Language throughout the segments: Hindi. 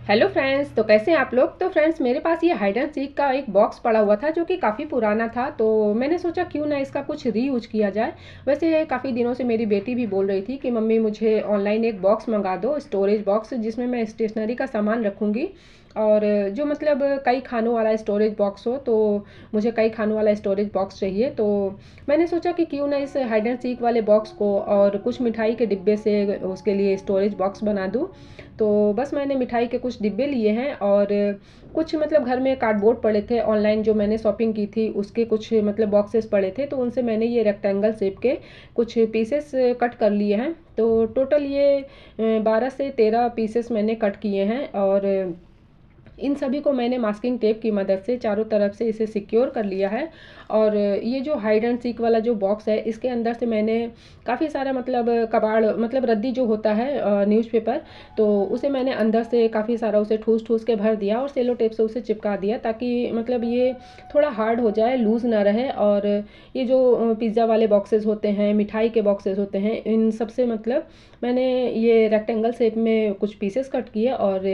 हेलो फ्रेंड्स, तो कैसे हैं आप लोग। तो फ्रेंड्स, मेरे पास ये हाइड एंड सीक का एक बॉक्स पड़ा हुआ था जो कि काफ़ी पुराना था। तो मैंने सोचा क्यों ना इसका कुछ रीयूज किया जाए। वैसे काफ़ी दिनों से मेरी बेटी भी बोल रही थी कि मम्मी मुझे ऑनलाइन एक बॉक्स मंगा दो, स्टोरेज बॉक्स, जिसमें मैं स्टेशनरी का सामान रखूँगी। और जो मतलब कई खानों वाला स्टोरेज बॉक्स हो, तो मुझे कई खानों वाला स्टोरेज बॉक्स चाहिए। तो मैंने सोचा कि क्यों ना इस हाइड एंड सीक वाले बॉक्स को और कुछ मिठाई के डिब्बे से उसके लिए स्टोरेज बॉक्स बना दूँ। तो बस मैंने मिठाई के कुछ डिब्बे लिए हैं और कुछ मतलब घर में कार्डबोर्ड पड़े थे, ऑनलाइन जो मैंने शॉपिंग की थी उसके कुछ मतलब बॉक्सेस पड़े थे, तो उनसे मैंने ये रेक्टेंगल शेप के कुछ पीसेस कट कर लिए हैं। तो टोटल ये 12 से 13 पीसेस मैंने कट किए हैं और इन सभी को मैंने मास्किंग टेप की मदद से चारों तरफ से इसे सिक्योर कर लिया है। और ये जो हाइड एंड सीक वाला जो बॉक्स है, इसके अंदर से मैंने काफ़ी सारा मतलब कबाड़ मतलब रद्दी जो होता है न्यूज़पेपर, तो उसे मैंने अंदर से काफ़ी सारा उसे ठूस ठूस के भर दिया और सेलो टेप से उसे चिपका दिया, ताकि मतलब ये थोड़ा हार्ड हो जाए, लूज़ ना रहे। और ये जो पिज़्ज़ा वाले बॉक्सेस होते हैं, मिठाई के बॉक्सेस होते हैं, इन सब से मतलब मैंने ये रेक्टेंगल शेप में कुछ पीसेस कट किए और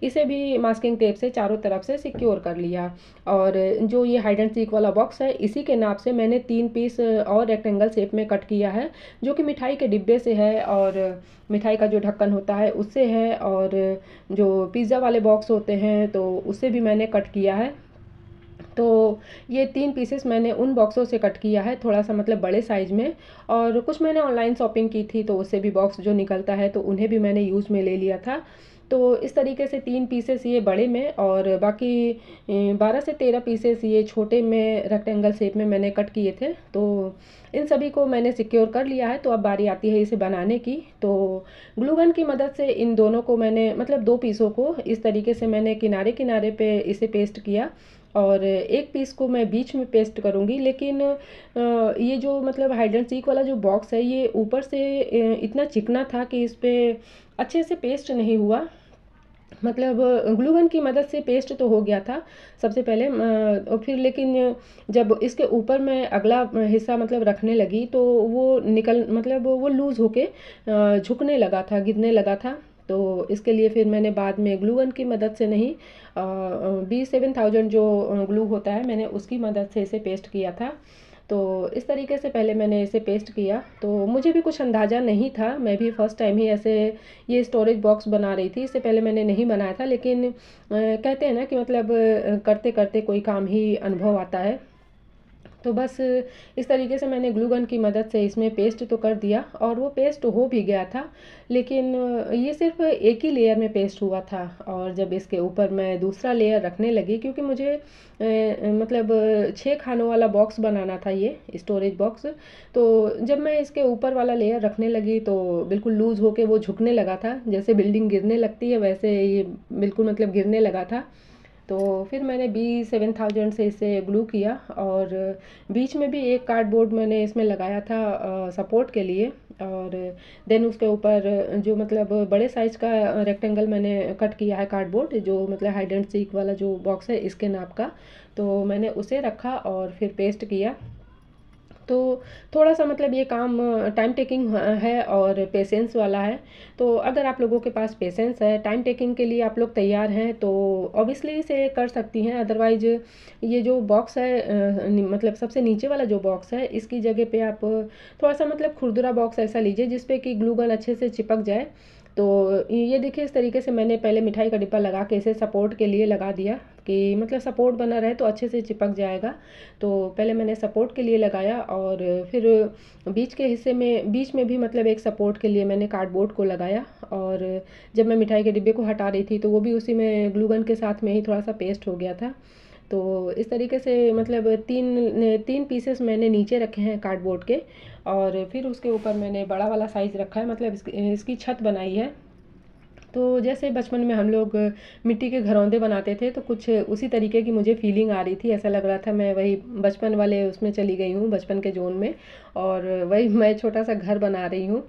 इसे भी मास्किंग टेप से चारों तरफ से सिक्योर कर लिया। और जो ये हाइड एंड सीक वाला बॉक्स है, इसी के नाप से मैंने 3 पीस और रेक्टेंगल शेप में कट किया है, जो कि मिठाई के डिब्बे से है और मिठाई का जो ढक्कन होता है उससे है। और जो पिज़्ज़ा वाले बॉक्स होते हैं तो उससे भी मैंने कट किया है। तो ये 3 पीसेस मैंने उन बॉक्सों से कट किया है, थोड़ा सा मतलब बड़े साइज़ में। और कुछ मैंने ऑनलाइन शॉपिंग की थी, तो उससे भी बॉक्स जो निकलता है तो उन्हें भी मैंने यूज़ में ले लिया था। तो इस तरीके से 3 पीसेस ये बड़े में और बाकी 12 से 13 पीसेस ये छोटे में रेक्टेंगल शेप में मैंने कट किए थे। तो इन सभी को मैंने सिक्योर कर लिया है। तो अब बारी आती है इसे बनाने की। तो ग्लू गन की मदद से इन दोनों को मैंने मतलब 2 पीसों को इस तरीके से मैंने किनारे किनारे पे इसे पेस्ट किया और एक पीस को मैं बीच में पेस्ट करूँगी। लेकिन ये जो मतलब हाइड एंड सीक वाला जो बॉक्स है, ये ऊपर से इतना चिकना था कि इस पर अच्छे से पेस्ट नहीं हुआ। मतलब ग्लू गन की मदद से पेस्ट तो हो गया था सबसे पहले, और फिर लेकिन जब इसके ऊपर मैं अगला हिस्सा मतलब रखने लगी तो वो निकल मतलब वो लूज़ होके झुकने लगा था, गिरने लगा था। तो इसके लिए फिर मैंने बाद में ग्लू गन की मदद से नहीं, B7000 जो ग्लू होता है, मैंने उसकी मदद से इसे पेस्ट किया था। तो इस तरीके से पहले मैंने इसे पेस्ट किया। तो मुझे भी कुछ अंदाज़ा नहीं था, मैं भी फ़र्स्ट टाइम ही ऐसे ये स्टोरेज बॉक्स बना रही थी, इससे पहले मैंने नहीं बनाया था। लेकिन कहते हैं ना कि मतलब करते करते कोई काम ही अनुभव आता है। तो बस इस तरीके से मैंने ग्लू गन की मदद से इसमें पेस्ट तो कर दिया और वो पेस्ट हो भी गया था। लेकिन ये सिर्फ एक ही लेयर में पेस्ट हुआ था। और जब इसके ऊपर मैं दूसरा लेयर रखने लगी, क्योंकि मुझे मतलब 6 खानों वाला बॉक्स बनाना था ये स्टोरेज बॉक्स, तो जब मैं इसके ऊपर वाला लेयर रखने लगी तो बिल्कुल लूज़ होके वो झुकने लगा था, जैसे बिल्डिंग गिरने लगती है वैसे ये बिल्कुल मतलब गिरने लगा था। तो फिर मैंने B7000 से इसे ग्लू किया और बीच में भी एक कार्डबोर्ड मैंने इसमें लगाया था सपोर्ट के लिए। और देन उसके ऊपर जो मतलब बड़े साइज़ का रेक्टेंगल मैंने कट किया है कार्डबोर्ड, जो मतलब हाइड एंड सीक वाला जो बॉक्स है इसके नाप का, तो मैंने उसे रखा और फिर पेस्ट किया। तो थोड़ा सा मतलब ये काम टाइम टेकिंग है और पेशेंस वाला है। तो अगर आप लोगों के पास पेशेंस है, टाइम टेकिंग के लिए आप लोग तैयार हैं, तो ऑब्वियसली इसे कर सकती हैं। अदरवाइज ये जो बॉक्स है मतलब सबसे नीचे वाला जो बॉक्स है, इसकी जगह पे आप थोड़ा सा मतलब खुरदुरा बॉक्स ऐसा लीजिए जिसपे कि ग्लू गन अच्छे से चिपक जाए। तो ये देखिए, इस तरीके से मैंने पहले मिठाई का डिब्बा लगा के इसे सपोर्ट के लिए लगा दिया कि मतलब सपोर्ट बना रहे तो अच्छे से चिपक जाएगा। तो पहले मैंने सपोर्ट के लिए लगाया और फिर बीच के हिस्से में बीच में भी मतलब एक सपोर्ट के लिए मैंने कार्डबोर्ड को लगाया। और जब मैं मिठाई के डिब्बे को हटा रही थी तो वो भी उसी में ग्लू गन के साथ में ही थोड़ा सा पेस्ट हो गया था। तो इस तरीके से मतलब तीन तीन पीसेस मैंने नीचे रखे हैं कार्डबोर्ड के। और फिर उसके ऊपर मैंने बड़ा वाला साइज़ रखा है, मतलब इसकी छत बनाई है। तो जैसे बचपन में हम लोग मिट्टी के घरौंदे बनाते थे, तो कुछ उसी तरीके की मुझे फीलिंग आ रही थी, ऐसा लग रहा था मैं वही बचपन वाले उसमें चली गई हूँ, बचपन के जोन में। और वही मैं छोटा सा घर बना रही हूँ।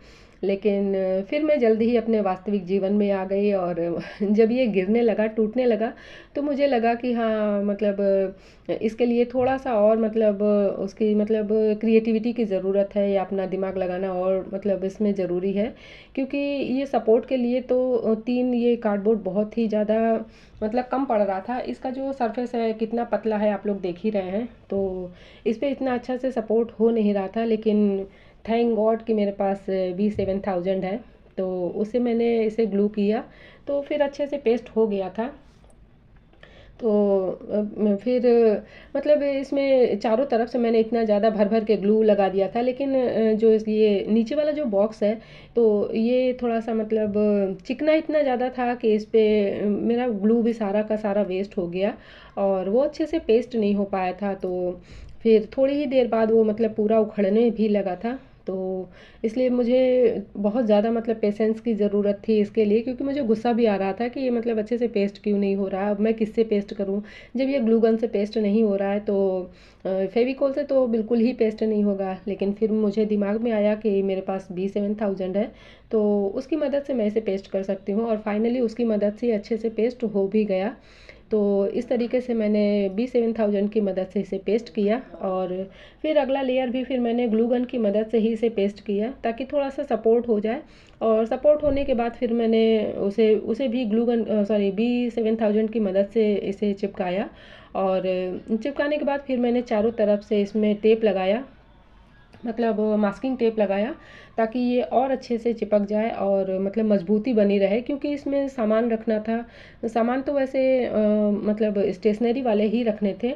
लेकिन फिर मैं जल्दी ही अपने वास्तविक जीवन में आ गई, और जब ये गिरने लगा, टूटने लगा, तो मुझे लगा कि हाँ मतलब इसके लिए थोड़ा सा और मतलब उसकी मतलब क्रिएटिविटी की ज़रूरत है, या अपना दिमाग लगाना और मतलब इसमें ज़रूरी है। क्योंकि ये सपोर्ट के लिए तो 3 ये कार्डबोर्ड बहुत ही ज़्यादा मतलब कम पड़ रहा था। इसका जो सरफेस है कितना पतला है आप लोग देख ही रहे हैं, तो इस पे इतना अच्छा से सपोर्ट हो नहीं रहा था। लेकिन थैंक गॉड कि मेरे पास B7000 है, तो उससे मैंने इसे ग्लू किया, तो फिर अच्छे से पेस्ट हो गया था। तो फिर मतलब इसमें चारों तरफ से मैंने इतना ज़्यादा भर भर के ग्लू लगा दिया था, लेकिन जो ये नीचे वाला जो बॉक्स है, तो ये थोड़ा सा मतलब चिकना इतना ज़्यादा था कि इस पे मेरा ग्लू भी सारा का सारा वेस्ट हो गया, और वो अच्छे से पेस्ट नहीं हो पाया था। तो फिर थोड़ी ही देर बाद वो मतलब पूरा उखड़ने भी लगा था। तो इसलिए मुझे बहुत ज़्यादा मतलब पेशेंस की ज़रूरत थी इसके लिए, क्योंकि मुझे गुस्सा भी आ रहा था कि ये मतलब अच्छे से पेस्ट क्यों नहीं हो रहा, अब मैं किससे पेस्ट करूं। जब ये ग्लू गन से पेस्ट नहीं हो रहा है तो फेविकोल से तो बिल्कुल ही पेस्ट नहीं होगा। लेकिन फिर मुझे दिमाग में आया कि मेरे पास B7000 है, तो उसकी मदद से मैं इसे पेस्ट कर सकती हूँ, और फाइनली उसकी मदद से अच्छे से पेस्ट हो भी गया। तो इस तरीके से मैंने B7000 की मदद से इसे पेस्ट किया, और फिर अगला लेयर भी फिर मैंने ग्लू गन की मदद से ही इसे पेस्ट किया, ताकि थोड़ा सा सपोर्ट हो जाए। और सपोर्ट होने के बाद फिर मैंने उसे उसे भी ग्लू गन सॉरी B7000 की मदद से इसे चिपकाया, और चिपकाने के बाद फिर मैंने चारों तरफ से इसमें टेप लगाया, मतलब मास्किंग टेप लगाया, ताकि ये और अच्छे से चिपक जाए और मतलब मजबूती बनी रहे। क्योंकि इसमें सामान रखना था, सामान तो वैसे मतलब स्टेशनरी वाले ही रखने थे।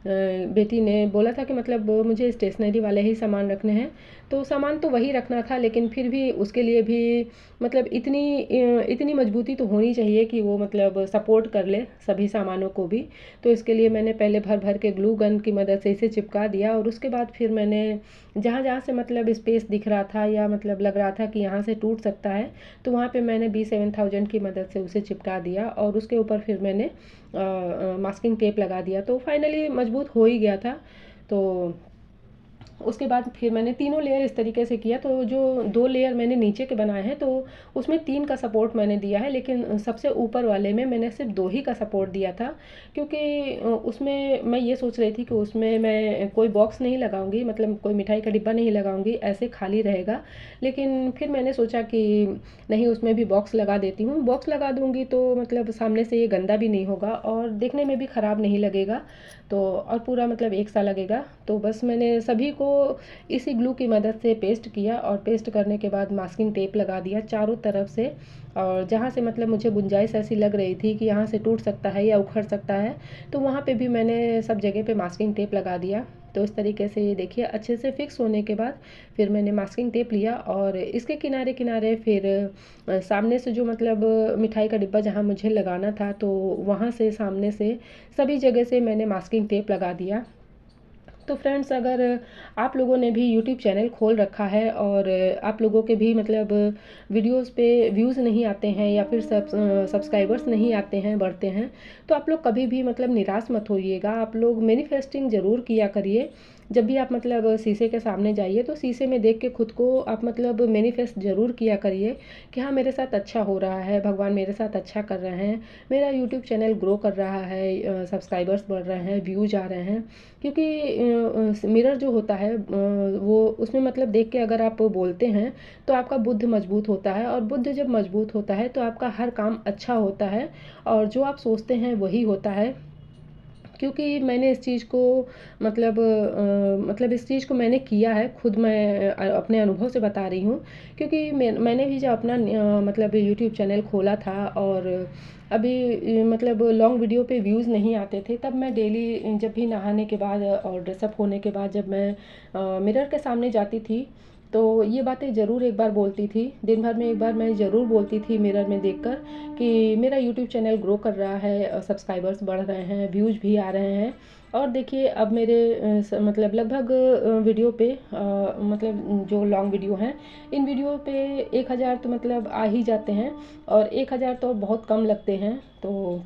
बेटी ने बोला था कि मतलब मुझे स्टेशनरी वाले ही सामान रखने हैं, तो सामान तो वही रखना था, लेकिन फिर भी उसके लिए भी मतलब इतनी मजबूती तो होनी चाहिए कि वो मतलब सपोर्ट कर ले सभी सामानों को भी। तो इसके लिए मैंने पहले भर भर के ग्लू गन की मदद से इसे चिपका दिया, और उसके बाद फिर मैंने जहाँ जहाँ से मतलब स्पेस दिख रहा था, या मतलब लग रहा था कि यहाँ से टूट सकता है, तो वहाँ पे मैंने B7000 की मदद से उसे चिपका दिया, और उसके ऊपर फिर मैंने मास्किंग टेप लगा दिया। तो फाइनली मजबूत हो ही गया था। तो उसके बाद फिर मैंने तीनों लेयर इस तरीके से किया। तो जो 2 लेयर मैंने नीचे के बनाए हैं, तो उसमें 3 का सपोर्ट मैंने दिया है, लेकिन सबसे ऊपर वाले में मैंने सिर्फ 2 ही का सपोर्ट दिया था। क्योंकि उसमें मैं ये सोच रही थी कि उसमें मैं कोई बॉक्स नहीं लगाऊंगी, मतलब कोई मिठाई का डिब्बा नहीं लगाऊंगी, ऐसे खाली रहेगा। लेकिन फिर मैंने सोचा कि नहीं, उसमें भी बॉक्स लगा देती हूँ। बॉक्स लगा दूंगी तो मतलब सामने से ये गंदा भी नहीं होगा, और देखने में भी ख़राब नहीं लगेगा, तो और पूरा मतलब एक सा लगेगा। तो बस मैंने सभी को इसी ग्लू की मदद से पेस्ट किया, और पेस्ट करने के बाद मास्किंग टेप लगा दिया चारों तरफ से। और जहाँ से मतलब मुझे गुंजाइश ऐसी लग रही थी कि यहाँ से टूट सकता है या उखड़ सकता है, तो वहाँ पे भी मैंने सब जगह पे मास्किंग टेप लगा दिया। तो इस तरीके से ये देखिए अच्छे से फिक्स होने के बाद फिर मैंने मास्किंग टेप लिया, और इसके किनारे किनारे फिर सामने से जो मतलब मिठाई का डिब्बा जहाँ मुझे लगाना था, तो वहाँ से सामने से सभी जगह से मैंने मास्किंग टेप लगा दिया। तो फ्रेंड्स, अगर आप लोगों ने भी यूट्यूब चैनल खोल रखा है, और आप लोगों के भी मतलब वीडियोस पे व्यूज़ नहीं आते हैं, या फिर सब्सक्राइबर्स नहीं आते हैं, बढ़ते हैं, तो आप लोग कभी भी मतलब निराश मत होइएगा। आप लोग मैनिफेस्टिंग ज़रूर किया करिए। जब भी आप मतलब शीशे के सामने जाइए, तो शीशे में देख के खुद को आप मतलब मैनिफेस्ट ज़रूर किया करिए कि हाँ, मेरे साथ अच्छा हो रहा है, भगवान मेरे साथ अच्छा कर रहे हैं, मेरा यूट्यूब चैनल ग्रो कर रहा है, सब्सक्राइबर्स बढ़ रहे हैं, व्यूज आ रहे हैं। क्योंकि मिरर जो होता है वो उसमें मतलब देख के अगर आप बोलते हैं, तो आपका बुद्ध मजबूत होता है, और बुद्ध जब मजबूत होता है तो आपका हर काम अच्छा होता है, और जो आप सोचते हैं वही होता है। क्योंकि मैंने इस चीज़ को मतलब इस चीज़ को मैंने किया है खुद, मैं अपने अनुभव से बता रही हूँ। क्योंकि मैंने भी जब अपना मतलब यूट्यूब चैनल खोला था, और अभी मतलब लॉन्ग वीडियो पे व्यूज़ नहीं आते थे, तब मैं डेली जब भी नहाने के बाद और ड्रेसअप होने के बाद जब मैं मिरर के सामने जाती थी, तो ये बातें ज़रूर एक बार बोलती थी, दिन भर में एक बार मैं ज़रूर बोलती थी मिरर में देखकर कि मेरा यूट्यूब चैनल ग्रो कर रहा है, सब्सक्राइबर्स बढ़ रहे हैं, व्यूज भी आ रहे हैं। और देखिए अब मेरे मतलब लगभग वीडियो पे मतलब जो लॉन्ग वीडियो हैं, इन वीडियो पे 1000 तो मतलब आ ही जाते हैं, और 1000 तो बहुत कम लगते हैं। तो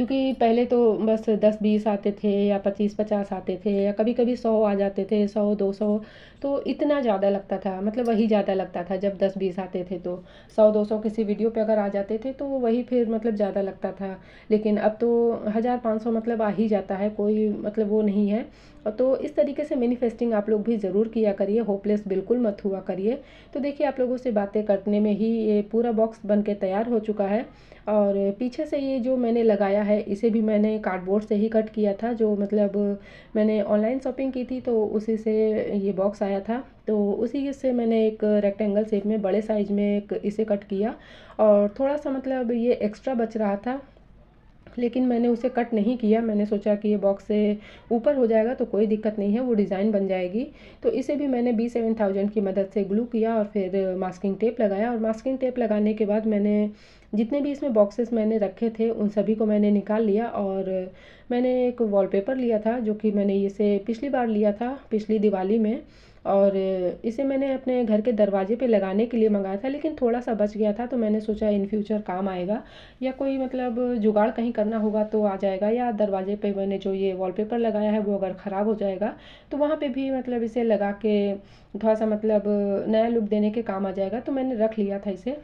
क्योंकि पहले तो बस 10-20 आते थे या 25-50 आते थे या कभी-कभी 100 आ जाते थे, 100-200। तो इतना ज़्यादा लगता था, मतलब वही ज़्यादा लगता था जब 10-20 आते थे तो। 100-200 किसी वीडियो पे अगर आ जाते थे तो वही फिर मतलब ज़्यादा लगता था। लेकिन अब तो 1000-500 मतलब आ ही जाता है, कोई मतलब वो नहीं है। तो इस तरीके से मैनिफेस्टिंग आप लोग भी ज़रूर किया करिए, होपलेस बिल्कुल मत हुआ करिए। तो देखिए आप लोगों से बातें करने में ही ये पूरा बॉक्स बन के तैयार हो चुका है। और पीछे से ये जो मैंने लगाया है इसे भी मैंने कार्डबोर्ड से ही कट किया था, जो मतलब मैंने ऑनलाइन शॉपिंग की थी तो उसी से ये बॉक्स आया था। तो उसी से मैंने एक रेक्टेंगल शेप में बड़े साइज़ में एक इसे कट किया। और थोड़ा सा मतलब ये एक्स्ट्रा बच रहा था, लेकिन मैंने उसे कट नहीं किया। मैंने सोचा कि ये बॉक्स से ऊपर हो जाएगा तो कोई दिक्कत नहीं है, वो डिज़ाइन बन जाएगी। तो इसे भी मैंने B7000 की मदद से ग्लू किया और फिर मास्किंग टेप लगाया। और मास्किंग टेप लगाने के बाद मैंने जितने भी इसमें बॉक्सेस मैंने रखे थे उन सभी को मैंने निकाल लिया। और मैंने एक वॉलपेपर लिया था जो कि मैंने इसे पिछली बार लिया था, पिछली दिवाली में। और इसे मैंने अपने घर के दरवाजे पे लगाने के लिए मंगाया था, लेकिन थोड़ा सा बच गया था तो मैंने सोचा इन फ्यूचर काम आएगा, या कोई मतलब जुगाड़ कहीं करना होगा तो आ जाएगा, या दरवाजे पे मैंने जो ये वॉलपेपर लगाया है वो अगर ख़राब हो जाएगा तो वहाँ पे भी मतलब इसे लगा के थोड़ा सा मतलब नया लुक देने के काम आ जाएगा। तो मैंने रख लिया था इसे।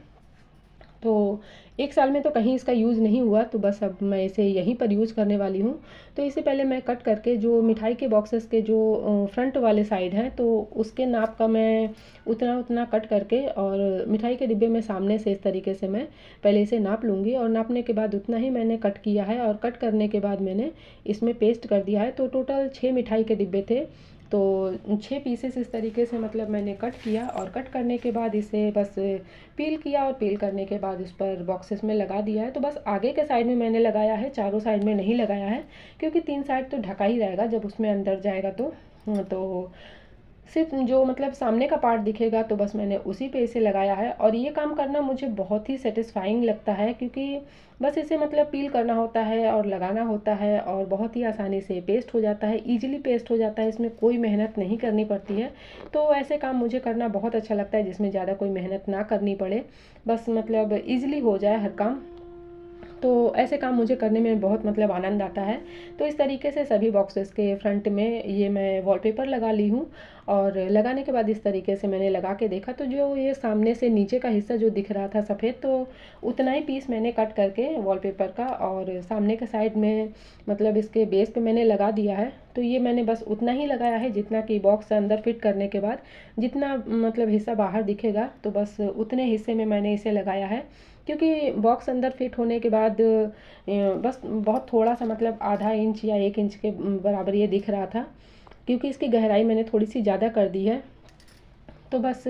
तो 1 साल में तो कहीं इसका यूज़ नहीं हुआ, तो बस अब मैं इसे यहीं पर यूज़ करने वाली हूँ। तो इसे पहले मैं कट करके जो मिठाई के बॉक्सेस के जो फ्रंट वाले साइड हैं तो उसके नाप का मैं उतना उतना कट करके, और मिठाई के डिब्बे में सामने से इस तरीके से मैं पहले इसे नाप लूँगी। और नापने के बाद उतना ही मैंने कट किया है, और कट करने के बाद मैंने इसमें पेस्ट कर दिया है। तो टोटल 6 मिठाई के डिब्बे थे, तो 6 पीसेस इस तरीके से मतलब मैंने कट किया। और कट करने के बाद इसे बस पील किया, और पील करने के बाद इस पर बॉक्सेस में लगा दिया है। तो बस आगे के साइड में मैंने लगाया है, चारों साइड में नहीं लगाया है, क्योंकि 3 साइड तो ढका ही रहेगा जब उसमें अंदर जाएगा तो सिर्फ जो मतलब सामने का पार्ट दिखेगा तो बस मैंने उसी पे इसे लगाया है। और ये काम करना मुझे बहुत ही सेटिस्फाइंग लगता है, क्योंकि बस इसे मतलब पील करना होता है और लगाना होता है, और बहुत ही आसानी से पेस्ट हो जाता है, ईजिली पेस्ट हो जाता है, इसमें कोई मेहनत नहीं करनी पड़ती है। तो ऐसे काम मुझे करना बहुत अच्छा लगता है जिसमें ज़्यादा कोई मेहनत ना करनी पड़े, बस मतलब ईजिली हो जाए हर काम। तो ऐसे काम मुझे करने में बहुत मतलब आनंद आता है। तो इस तरीके से सभी बॉक्सेस के फ्रंट में ये मैं वॉलपेपर लगा ली हूँ। और लगाने के बाद इस तरीके से मैंने लगा के देखा तो जो ये सामने से नीचे का हिस्सा जो दिख रहा था सफ़ेद, तो उतना ही पीस मैंने कट करके वॉलपेपर का और सामने के साइड में मतलब इसके बेस पे मैंने लगा दिया है। तो ये मैंने बस उतना ही लगाया है जितना कि बॉक्स अंदर फिट करने के बाद जितना मतलब हिस्सा बाहर दिखेगा, तो बस उतने हिस्से में मैंने इसे लगाया है। क्योंकि बॉक्स अंदर फिट होने के बाद बस बहुत थोड़ा सा मतलब आधा इंच या 1 इंच के बराबर ये दिख रहा था, क्योंकि इसकी गहराई मैंने थोड़ी सी ज़्यादा कर दी है। तो बस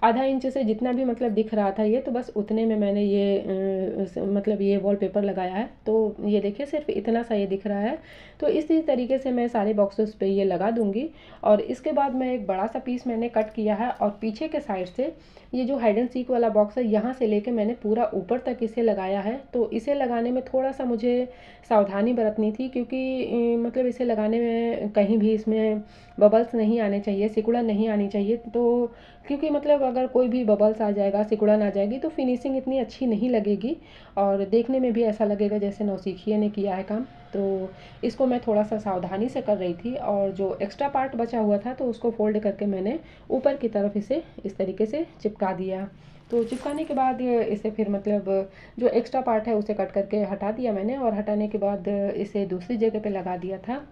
आधा इंच से जितना भी मतलब दिख रहा था ये, तो बस उतने में मैंने ये मतलब ये वॉलपेपर लगाया है। तो ये देखिए सिर्फ इतना सा ये दिख रहा है। तो इसी तरीके से मैं सारे बॉक्सेस पे ये लगा दूंगी। और इसके बाद मैं एक बड़ा सा पीस मैंने कट किया है, और पीछे के साइड से ये जो हाइड एंड सीक वाला बॉक्स है यहाँ से लेके मैंने पूरा ऊपर तक इसे लगाया है। तो इसे लगाने में थोड़ा सा मुझे सावधानी बरतनी थी, क्योंकि मतलब इसे लगाने में कहीं भी इसमें बबल्स नहीं आने चाहिए, सिकुड़न नहीं आनी चाहिए। तो क्योंकि मतलब अगर कोई भी बबल्स आ जाएगा, सिकुड़न आ जाएगी, तो फिनिशिंग इतनी अच्छी नहीं लगेगी, और देखने में भी ऐसा लगेगा जैसे नौसिखिए ने किया है काम। तो इसको मैं थोड़ा सा सावधानी से कर रही थी, और जो एक्स्ट्रा पार्ट बचा हुआ था तो उसको फोल्ड करके मैंने ऊपर की तरफ इसे इस तरीके से चिपका दिया। तो चिपकाने के बाद इसे फिर मतलब जो एक्स्ट्रा पार्ट है उसे कट करके हटा दिया मैंने, और हटाने के बाद इसे दूसरी जगह पे लगा दिया था।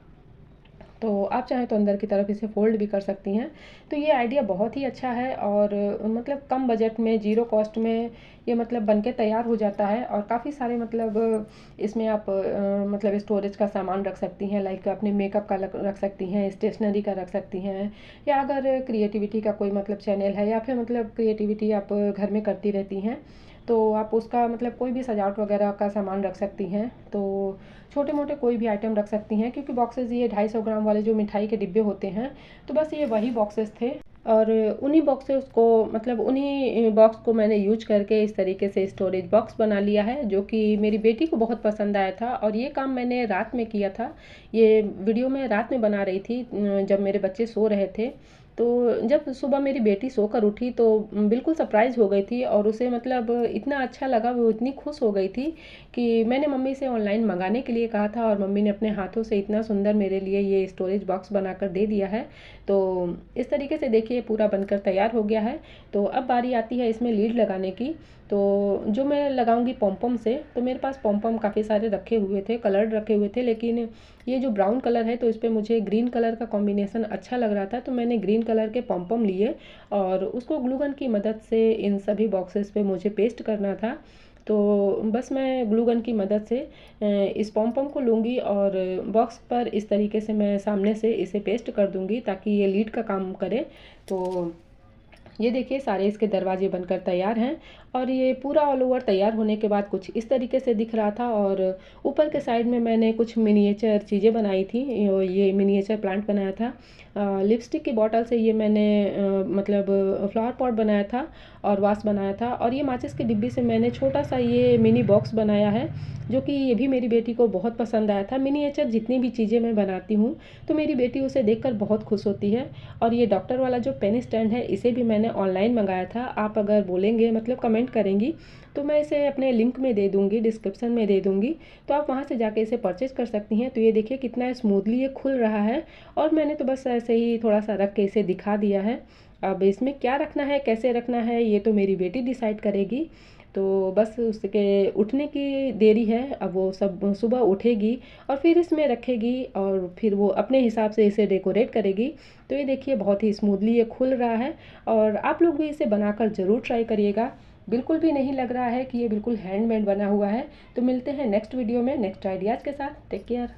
तो आप चाहें तो अंदर की तरफ इसे फ़ोल्ड भी कर सकती हैं। तो ये आइडिया बहुत ही अच्छा है, और मतलब कम बजट में, ज़ीरो कॉस्ट में ये मतलब बन के तैयार हो जाता है। और काफ़ी सारे मतलब इसमें आप मतलब स्टोरेज का सामान रख सकती हैं, लाइक अपने मेकअप का रख सकती हैं, स्टेशनरी का रख सकती हैं, या अगर क्रिएटिविटी का कोई मतलब चैनल है, या फिर मतलब क्रिएटिविटी आप घर में करती रहती हैं तो आप उसका मतलब कोई भी सजावट वगैरह का सामान रख सकती हैं। तो छोटे मोटे कोई भी आइटम रख सकती हैं, क्योंकि बॉक्सेस ये 250 ग्राम वाले जो मिठाई के डिब्बे होते हैं, तो बस ये वही बॉक्सेस थे। और उन्हीं बॉक्सेस को मतलब उन्हीं बॉक्स को मैंने यूज करके इस तरीके से स्टोरेज बॉक्स बना लिया है, जो कि मेरी बेटी को बहुत पसंद आया था। और ये काम मैंने रात में किया था, ये वीडियो मैं रात में बना रही थी जब मेरे बच्चे सो रहे थे। तो जब सुबह मेरी बेटी सोकर उठी तो बिल्कुल सरप्राइज़ हो गई थी, और उसे मतलब इतना अच्छा लगा, वो इतनी खुश हो गई थी कि मैंने मम्मी से ऑनलाइन मंगाने के लिए कहा था, और मम्मी ने अपने हाथों से इतना सुंदर मेरे लिए ये स्टोरेज बॉक्स बनाकर दे दिया है। तो इस तरीके से देखिए पूरा बनकर तैयार हो गया है। तो अब बारी आती है इसमें लीड लगाने की। तो जो मैं लगाऊंगी पॉम से, तो मेरे पास पॉम काफ़ी सारे रखे हुए थे, कलर्ड रखे हुए थे, लेकिन ये जो ब्राउन कलर है तो इस पर मुझे ग्रीन कलर का कॉम्बिनेशन अच्छा लग रहा था, तो मैंने ग्रीन कलर के पॉम लिए और उसको ग्लू गन की मदद से इन सभी बॉक्सेस पे मुझे पेस्ट करना था। तो बस मैं ग्लू गन की मदद से इस पॉम को लूँगी और बॉक्स पर इस तरीके से मैं सामने से इसे पेस्ट कर दूँगी ताकि ये लीड का काम करे। तो ये देखिए सारे इसके दरवाजे बनकर तैयार हैं, और ये पूरा ऑल ओवर तैयार होने के बाद कुछ इस तरीके से दिख रहा था। और ऊपर के साइड में मैंने कुछ मिनिएचर चीज़ें बनाई थी, ये मिनिएचर प्लांट बनाया था। लिपस्टिक की बॉटल से ये मैंने मतलब फ्लावर पॉट बनाया था और वास बनाया था, और ये माचिस की डिब्बी से मैंने छोटा सा ये मिनी बॉक्स बनाया है, जो कि ये भी मेरी बेटी को बहुत पसंद आया था। मिनिएचर जितनी भी चीज़ें मैं बनाती हूँ तो मेरी बेटी उसे देखकर बहुत खुश होती है। और ये डॉक्टर वाला जो पेन स्टैंड है, इसे भी मैंने ऑनलाइन मंगाया था। आप अगर बोलेंगे मतलब कमेंट करेंगी तो मैं इसे अपने लिंक में दे दूँगी, डिस्क्रिप्शन में दे दूँगी, तो आप वहाँ से जाके इसे परचेज़ कर सकती हैं। तो ये देखिए कितना स्मूथली ये खुल रहा है, और मैंने तो बस ऐसे ही थोड़ा सा रख के इसे दिखा दिया है। अब इसमें क्या रखना है, कैसे रखना है, ये तो मेरी बेटी डिसाइड करेगी। तो बस उसके उठने की देरी है, अब वो सब सुबह उठेगी और फिर इसमें रखेगी, और फिर वो अपने हिसाब से इसे डेकोरेट करेगी। तो ये देखिए बहुत ही स्मूथली ये खुल रहा है, और आप लोग भी इसे बनाकर ज़रूर ट्राई करिएगा। बिल्कुल भी नहीं लग रहा है कि ये बिल्कुल हैंडमेड बना हुआ है। तो मिलते हैं नेक्स्ट वीडियो में नेक्स्ट आइडियाज़ के साथ। Take care.